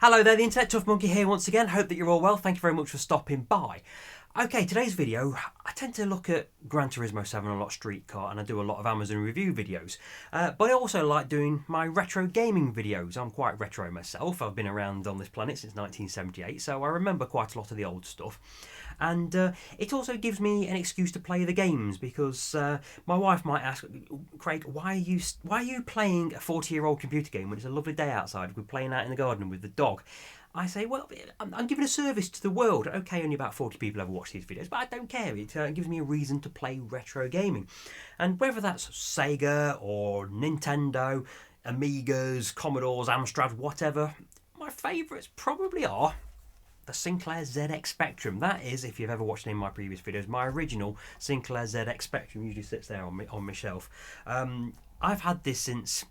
Hello there, the Internet Tough Monkey here once again. Hope that you're all well. Thank you very much for stopping by. Okay, today's video, I tend to look at Gran Turismo 7 a lot, Streetcar, and I do a lot of Amazon review videos. But I also like doing my retro gaming videos. I'm quite retro myself. I've been around on this planet since 1978, so I remember quite a lot of the old stuff. And it also gives me an excuse to play the games, because my wife might ask, Craig, why are you playing a 40-year-old computer game when it's a lovely day outside? We're playing out in the garden with the dog. I say, well, I'm giving a service to the world. Okay, only about 40 people ever watch these videos, but I don't care. It gives me a reason to play retro gaming. And whether that's Sega or Nintendo, Amigas, Commodores, Amstrad, whatever, my favourites probably are the Sinclair ZX Spectrum. That is, if you've ever watched any of my previous videos, my original Sinclair ZX Spectrum usually sits there on my shelf. I've had this since,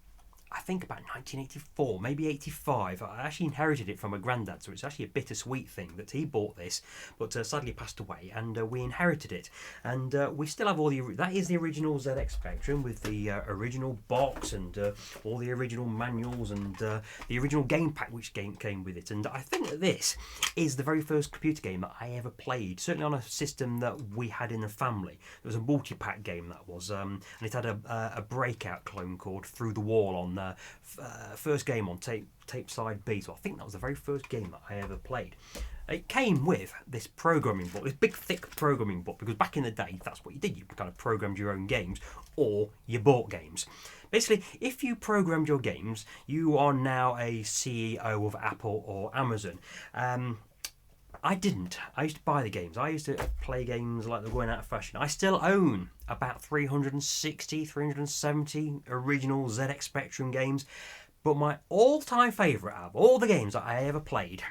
I think, about 1984, maybe 85. I actually inherited it from my granddad, so it's actually a bittersweet thing that he bought this, but sadly passed away, and we inherited it. And we still have all the, that is the original ZX Spectrum with the original box and all the original manuals and the original game pack which came with it. And I think that this is the very first computer game that I ever played, certainly on a system that we had in the family. It was a multi-pack game, that was, and it had a breakout clone called Through the Wall on first game on tape side B, so I think that was the very first game that I ever played. It came with this programming book, this big thick programming book, because back in the day that's what you did. You kind of programmed your own games, or you bought games. Basically, if you programmed your games, you are now a CEO of Apple or Amazon. I didn't. I used to buy the games. I used to play games like they're going out of fashion. I still own about 360, 370 original ZX Spectrum games. But my all-time favourite out of all the games that I ever played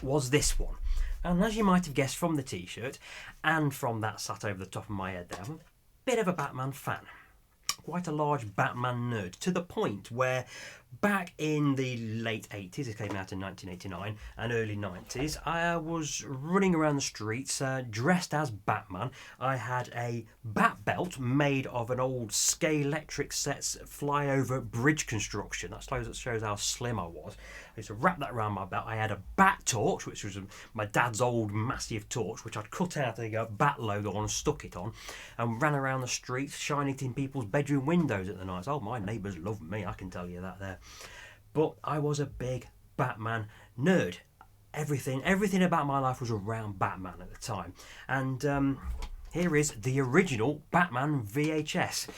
was this one. And as you might have guessed from the t-shirt and from that sat over the top of my head there, I'm a bit of a Batman fan. Quite a large Batman nerd, to the point where back in the late 80s, it came out in 1989, and early 90s, I was running around the streets dressed as Batman. I had a bat belt made of an old Scalextric set's flyover bridge construction. That shows how slim I was. I used to wrap that around my belt. I had a bat torch, which was my dad's old massive torch, which I'd cut out a bat logo on and stuck it on, and ran around the streets, shining it in people's bedroom windows at the night. Oh, my neighbours loved me, I can tell you that there. But I was a big Batman nerd. Everything about my life was around Batman at the time. And here is the original Batman VHS.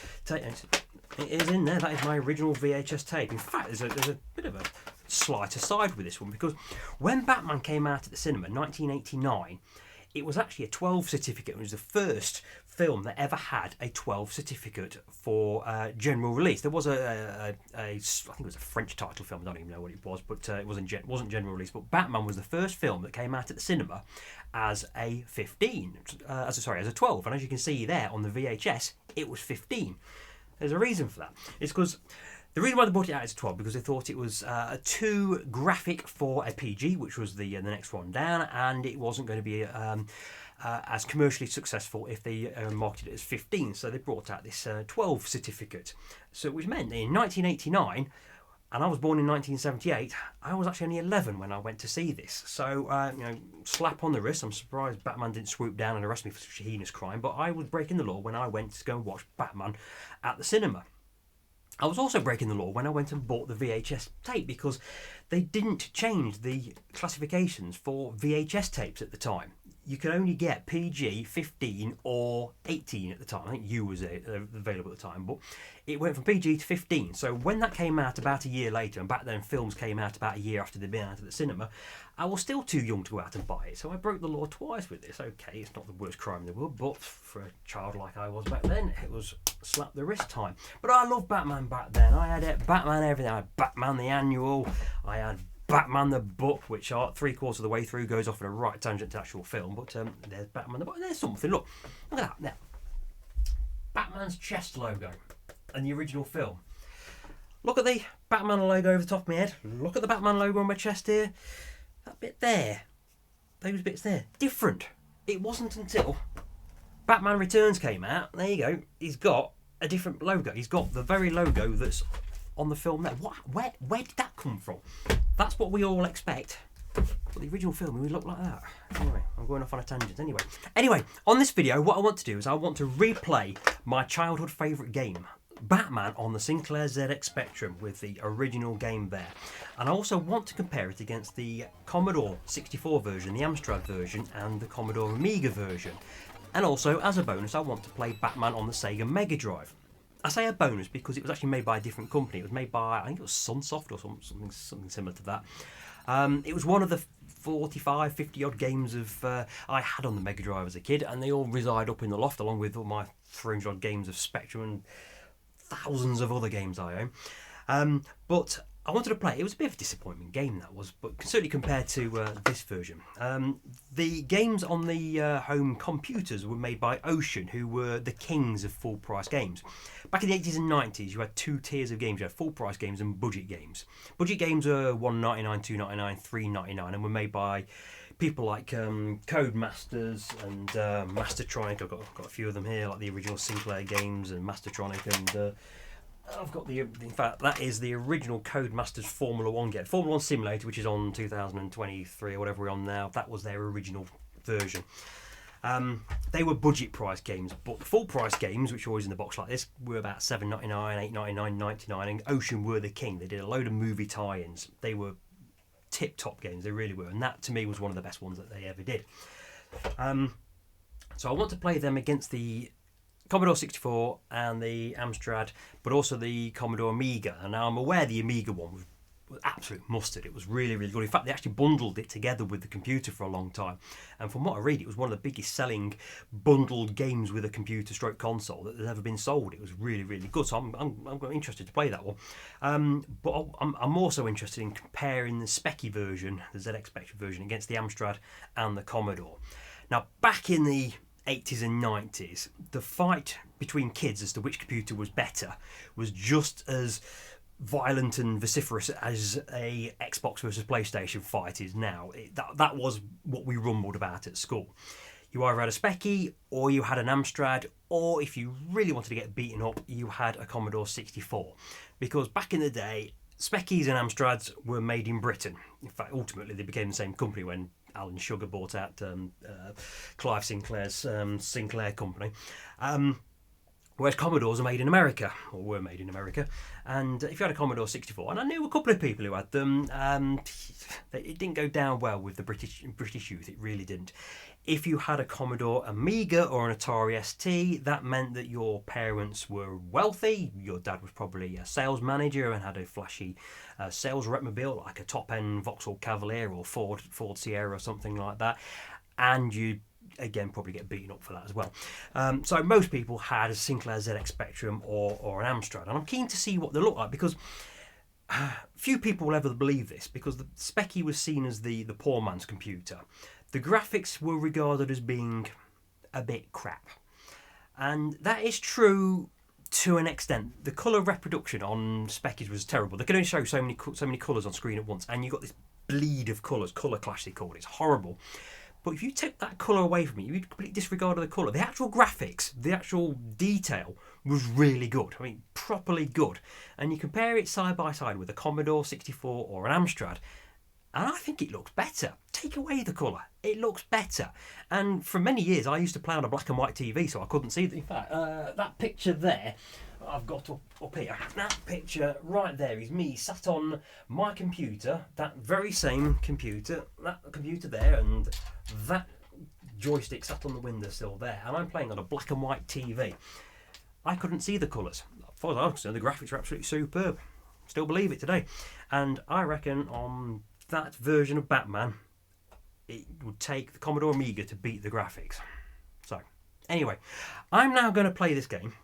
It is in there. That is my original VHS tape. In fact, there's a bit of a slight aside with this one, because when Batman came out at the cinema in 1989, it was actually a 12 certificate. It was the first film that ever had a 12 certificate for general release. There was I think it was a French title film. I don't even know what it was, but it wasn't general release. But Batman was the first film that came out at the cinema as a 15, as a 12. And as you can see there on the VHS, it was 15. There's a reason for that. It's because the reason why they brought it out as 12, because they thought it was too graphic for a PG, which was the next one down, and it wasn't going to be as commercially successful if they marketed it as 15. So they brought out this 12 certificate. So which meant that in 1989, and I was born in 1978, I was actually only 11 when I went to see this. So, slap on the wrist. I'm surprised Batman didn't swoop down and arrest me for such a heinous crime, but I was breaking the law when I went to go and watch Batman at the cinema. I was also breaking the law when I went and bought the VHS tape, because they didn't change the classifications for VHS tapes at the time. You could only get PG, 15 or 18 at the time. I think U was available at the time, but it went from PG to 15. So when that came out about a year later, and back then films came out about a year after they'd been out of the cinema, I was still too young to go out and buy it. So I broke the law twice with this. Okay, it's not the worst crime in the world, but for a child like I was back then, it was slap the wrist time. But I loved Batman back then. I had Batman everything. I had Batman the Annual. I had Batman the book, which are 3/4 of the way through goes off on a right tangent to actual film. But there's Batman the book. There's something. Look at that. Now, Batman's chest logo and the original film. Look at the Batman logo over the top of my head. Look at the Batman logo on my chest here. That bit there. Those bits there. Different. It wasn't until Batman Returns came out. There you go. He's got a different logo. He's got the very logo that's on the film there. Where did that come from? That's what we all expect. But the original film, we look like that. Anyway, I'm going off on a tangent. Anyway, on this video, what I want to do is I want to replay my childhood favourite game, Batman, on the Sinclair ZX Spectrum with the original game there. And I also want to compare it against the Commodore 64 version, the Amstrad version, and the Commodore Amiga version. And also, as a bonus, I want to play Batman on the Sega Mega Drive. I say a bonus because it was actually made by a different company. It was made by, I think it was Sunsoft or something similar to that. It was one of the 45, 50 odd games I had on the Mega Drive as a kid, and they all reside up in the loft along with all my 300 odd games of Spectrum and thousands of other games I own. But I wanted to play it. It was a bit of a disappointment game, that was, but certainly compared to this version. The games on the home computers were made by Ocean, who were the kings of full price games. Back in the 80s and 90s, you had two tiers of games. You had full price games and budget games. Budget games were $1.99, $2.99, $3.99, and were made by people like Codemasters and Mastertronic. I've got a few of them here, like the original Sinclair games and Mastertronic, and I've got in fact, that is the original Codemasters Formula 1 game. Formula 1 Simulator, which is on 2023 or whatever we're on now, that was their original version. They were budget price games, but the full price games, which are always in the box like this, were about $7.99, $8.99, $9.99, and Ocean were the king. They did a load of movie tie-ins. They were tip-top games, they really were, and that to me was one of the best ones that they ever did. So I want to play them against the Commodore 64 and the Amstrad, but also the Commodore Amiga. And now I'm aware the Amiga one was absolute mustard. It was really, really good. In fact, they actually bundled it together with the computer for a long time. And from what I read, it was one of the biggest selling bundled games with a computer stroke console that has ever been sold. It was really, really good. So I'm interested to play that one. But I'm also interested in comparing the Speccy version, the ZX Spectrum version, against the Amstrad and the Commodore. Now, back in the 80s and 90s, the fight between kids as to which computer was better was just as violent and vociferous as a Xbox versus PlayStation fight is now. That was what we rumbled about at school. You either had a Speccy or you had an Amstrad, or if you really wanted to get beaten up, you had a Commodore 64. Because back in the day, Speccies and Amstrads were made in Britain. In fact, ultimately they became the same company when Alan Sugar bought out Clive Sinclair's Sinclair company. Whereas Commodores are made in America, or were made in America. And if you had a Commodore 64, and I knew a couple of people who had them, it didn't go down well with the British youth, it really didn't. If you had a Commodore Amiga or an Atari ST, that meant that your parents were wealthy. Your dad was probably a sales manager and had a flashy sales repmobile, like a top-end Vauxhall Cavalier or Ford Sierra or something like that. And you again probably get beaten up for that as well. So most people had a Sinclair ZX Spectrum or an Amstrad, and I'm keen to see what they look like, because few people will ever believe this, because the Speccy was seen as the poor man's computer. The graphics were regarded as being a bit crap, and that is true to an extent. The colour reproduction on Speccies was terrible. They could only show so many colours on screen at once, and you got this bleed of colours, colour clash they called it. It's horrible. But if you took that colour away from it, you completely disregarded the colour. The actual graphics, the actual detail was really good. I mean, properly good. And you compare it side by side with a Commodore 64 or an Amstrad, and I think it looks better. Take away the colour, it looks better. And for many years, I used to play on a black and white TV, so I couldn't see it. In fact, that picture there, I've got up here. That picture right there is me sat on my computer, that very same computer, that computer there, and that joystick sat on the windowsill there, and I'm playing on a black and white TV. I couldn't see the colours. As far as I'm concerned, the graphics are absolutely superb. Still believe it today. And I reckon on that version of Batman, it would take the Commodore Amiga to beat the graphics. So, anyway, I'm now going to play this game.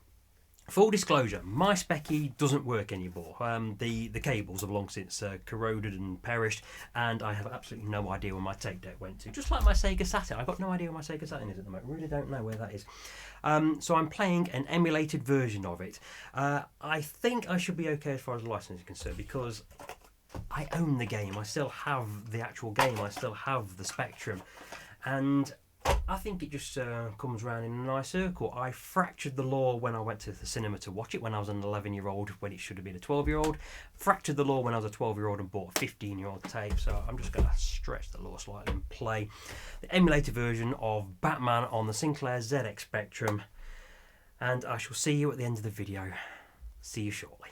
Full disclosure, my Speccy doesn't work anymore. The cables have long since corroded and perished, and I have absolutely no idea where my tape deck went to. Just like my Sega Saturn, I've got no idea where my Sega Saturn is at the moment. I really don't know where that is. So I'm playing an emulated version of it. I think I should be okay as far as the license is concerned, because I own the game. I still have the actual game. I still have the Spectrum, and I think it just comes round in a nice circle. I fractured the law when I went to the cinema to watch it when I was an 11-year-old, when it should have been a 12-year-old. Fractured the law when I was a 12-year-old and bought a 15-year-old tape. So I'm just going to stretch the law slightly and play the emulator version of Batman on the Sinclair ZX Spectrum. And I shall see you at the end of the video. See you shortly.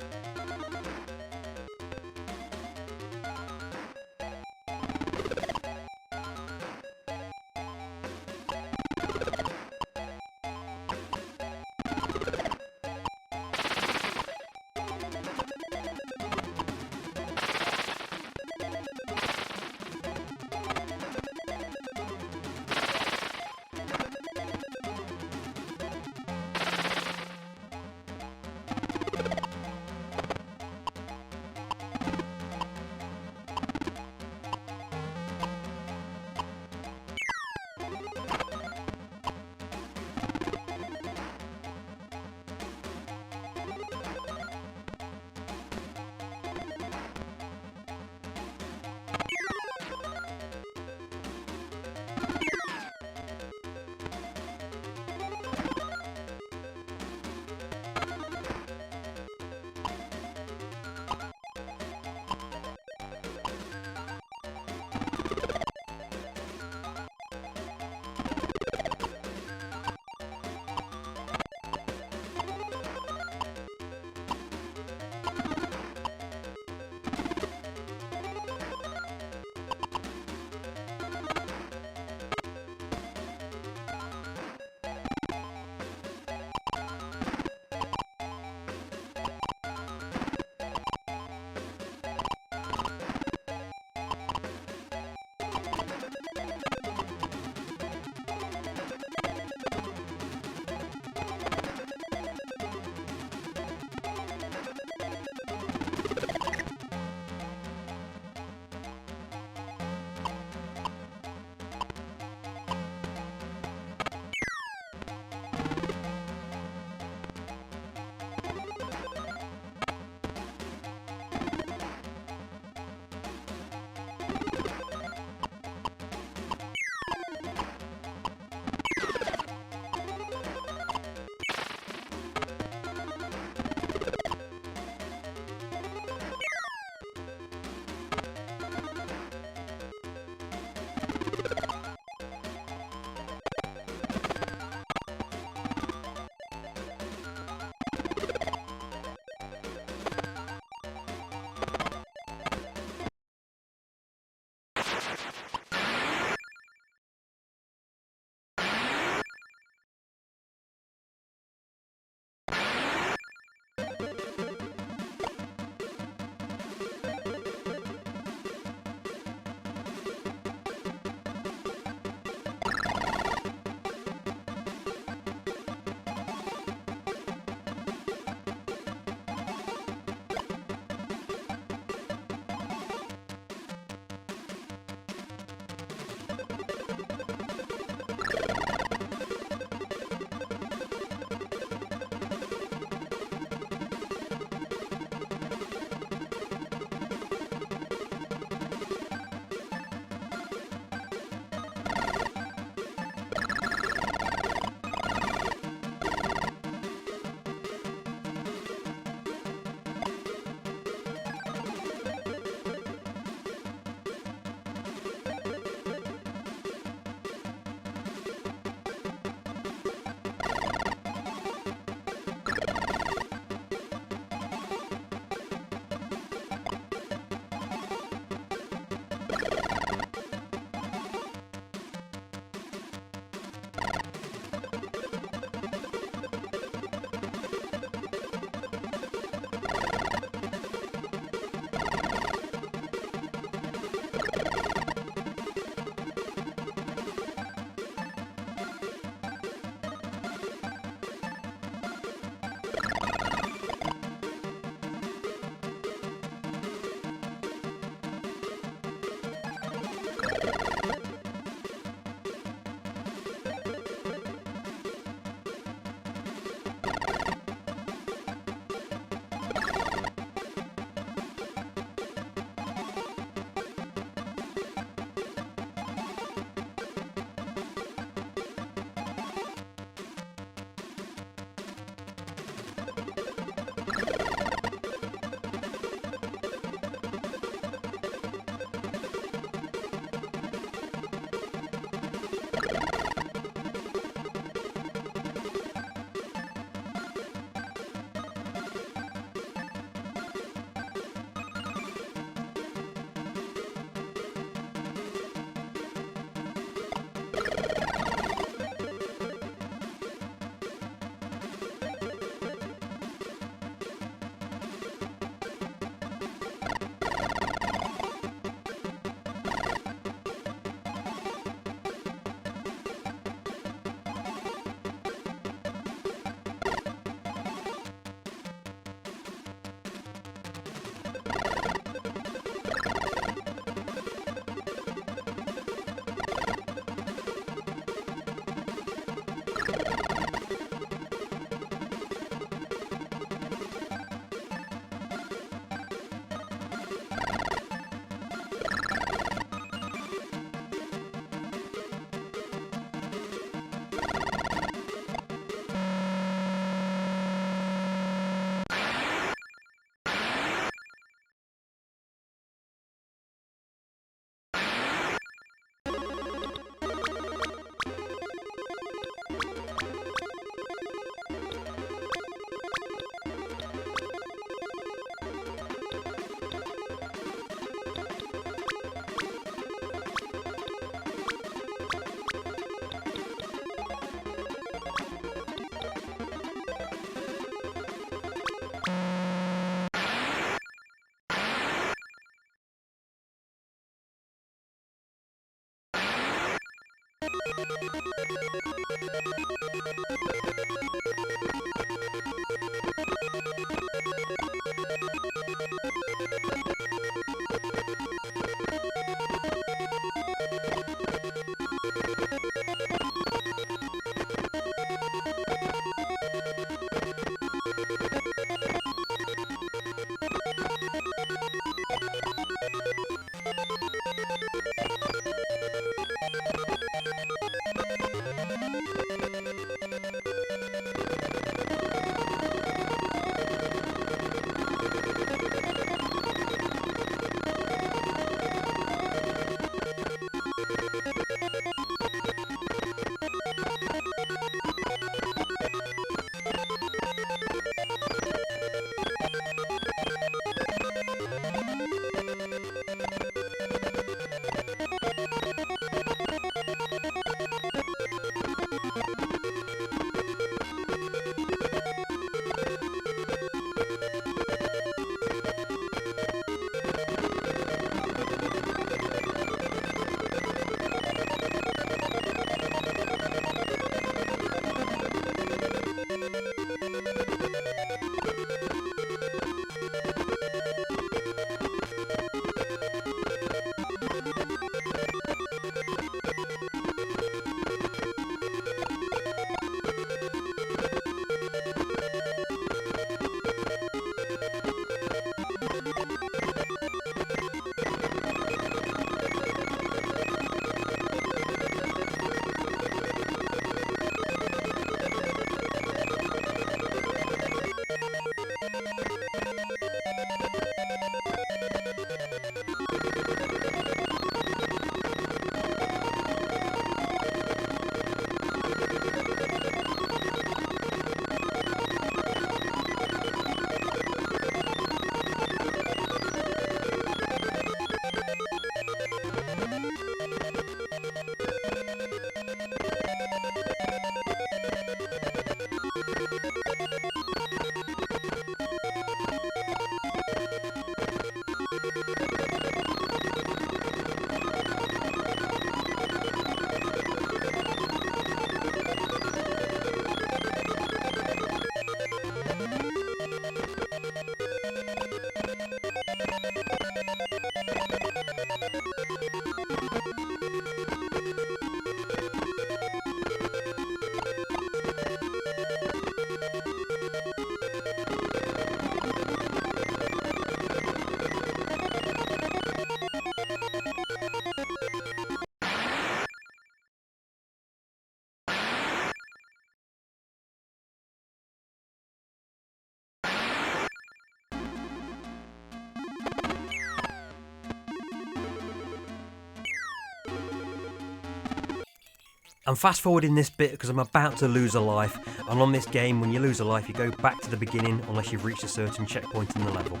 I'm fast forwarding this bit because I'm about to lose a life, and on this game when you lose a life you go back to the beginning unless you've reached a certain checkpoint in the level.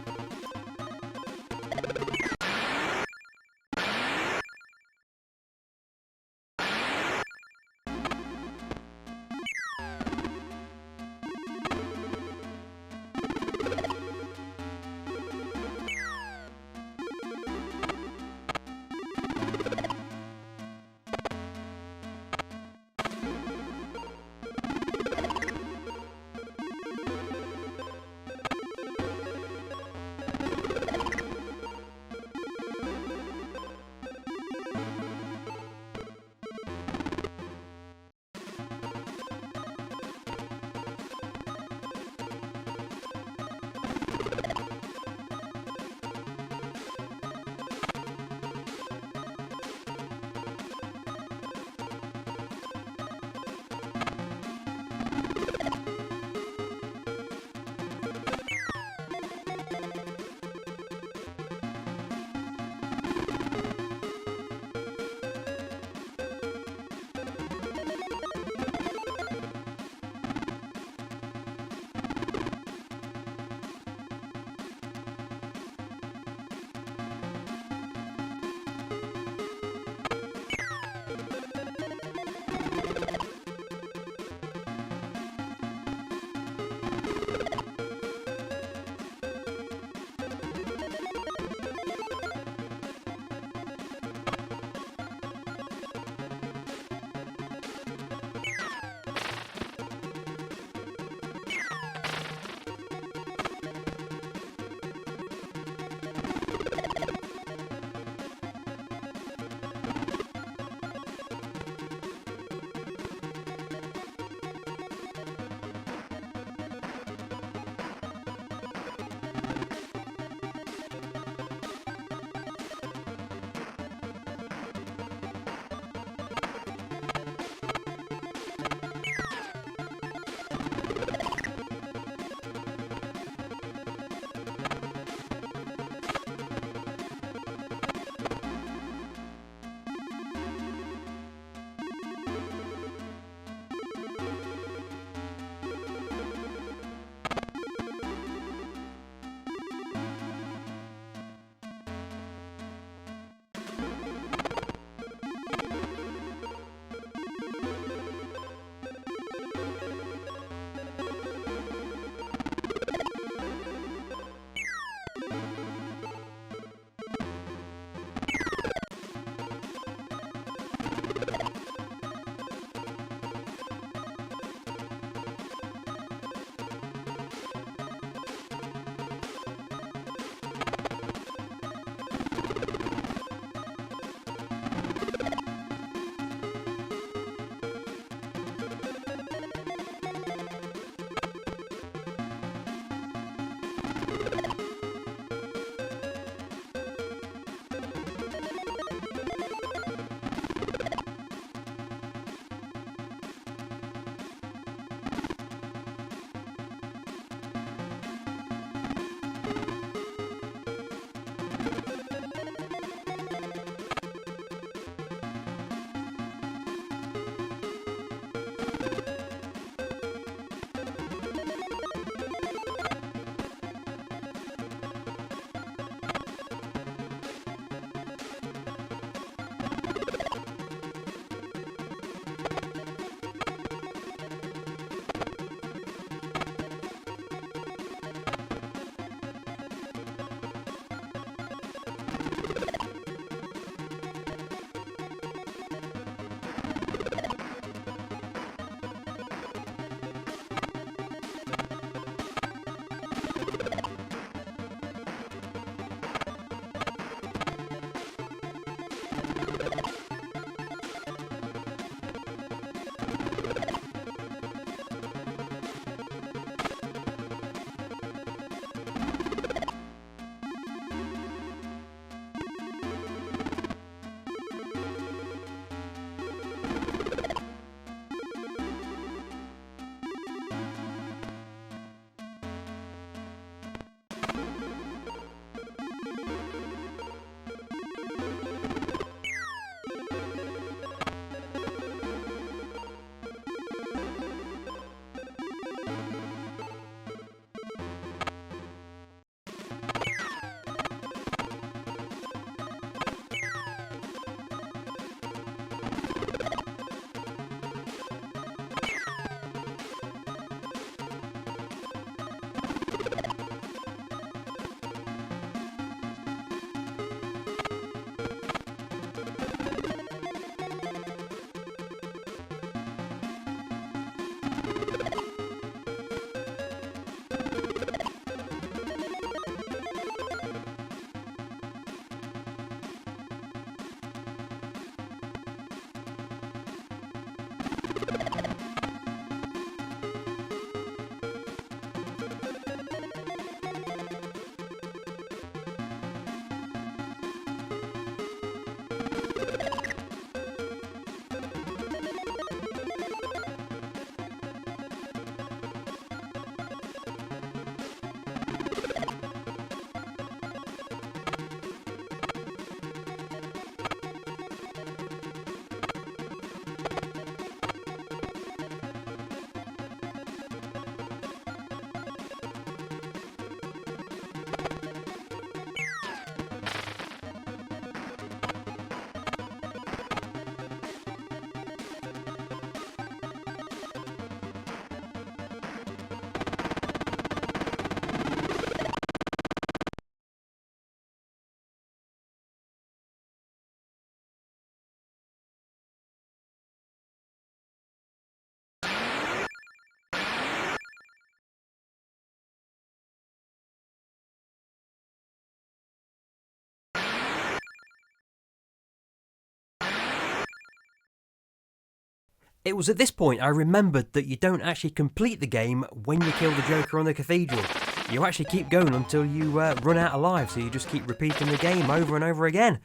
It was at this point I remembered that you don't actually complete the game when you kill the Joker on the cathedral. You actually keep going until you run out of lives, so you just keep repeating the game over and over again.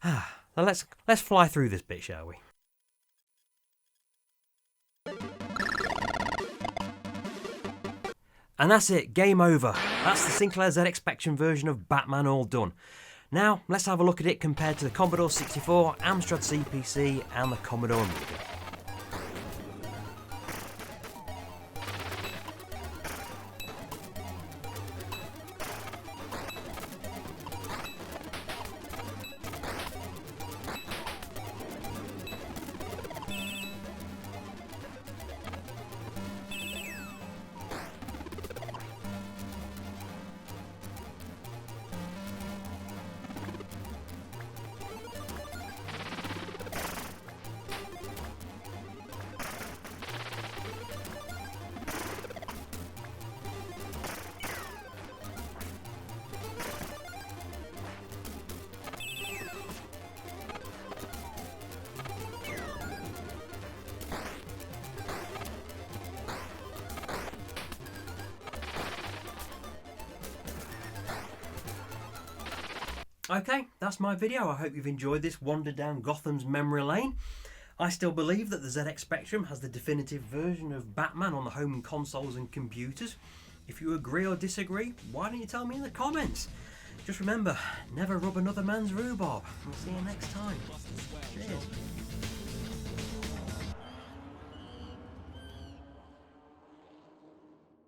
Now let's fly through this bit, shall we? And that's it, game over. That's the Sinclair ZX Spectrum version of Batman all done. Now, let's have a look at it compared to the Commodore 64, Amstrad CPC and the Commodore Amiga. Okay, that's my video. I hope you've enjoyed this wander down Gotham's memory lane. I still believe that the ZX Spectrum has the definitive version of Batman on the home consoles and computers. If you agree or disagree, why don't you tell me in the comments? Just remember, never rub another man's rhubarb. I'll see you next time. Cheers.